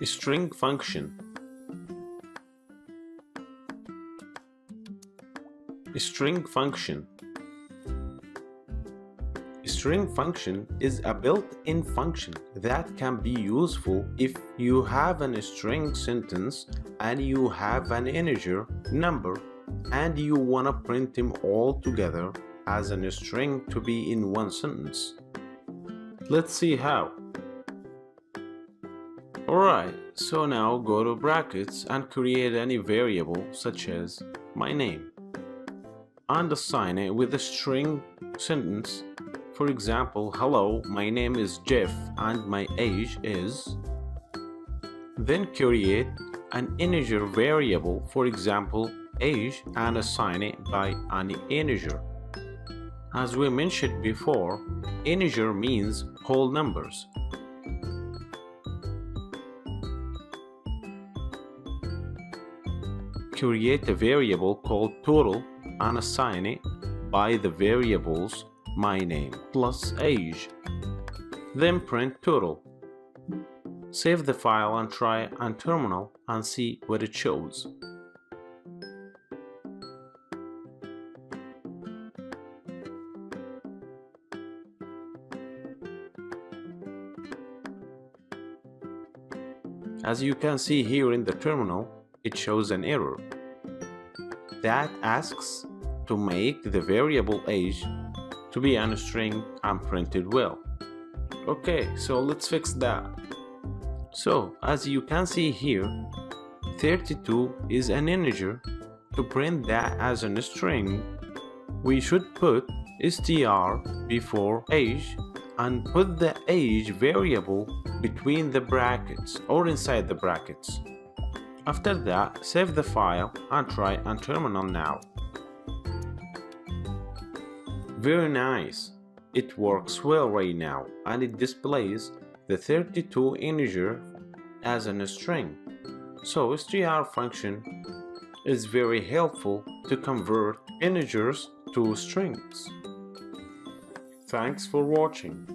String function. String function. String function is a built-in function that can be useful if you have a string sentence and you have an integer number and you want to print them all together as a string to be in one sentence. Let's see how. Alright, so now go to brackets and create any variable such as my name and assign it with a string sentence. For example, hello, my name is Jeff and my age is. Then create an integer variable, for example, age, and assign it by an integer. As we mentioned before, integer means whole numbers. Create a variable called total and assign it by the variables my name plus age. Then print total. Save the file and try on terminal and see what it shows. As you can see here in the terminal, it shows an error that asks to make the variable age to be a string and printed well. Okay, so let's fix that. So as you can see here, 32 is an integer. To print that as a string, we should put str before age and put the age variable between the brackets or inside the brackets. After that, save the file and try on terminal now. Very nice. It works well right now and it displays the 32 integer as a string. So str function is very helpful to convert integers to strings. Thanks for watching.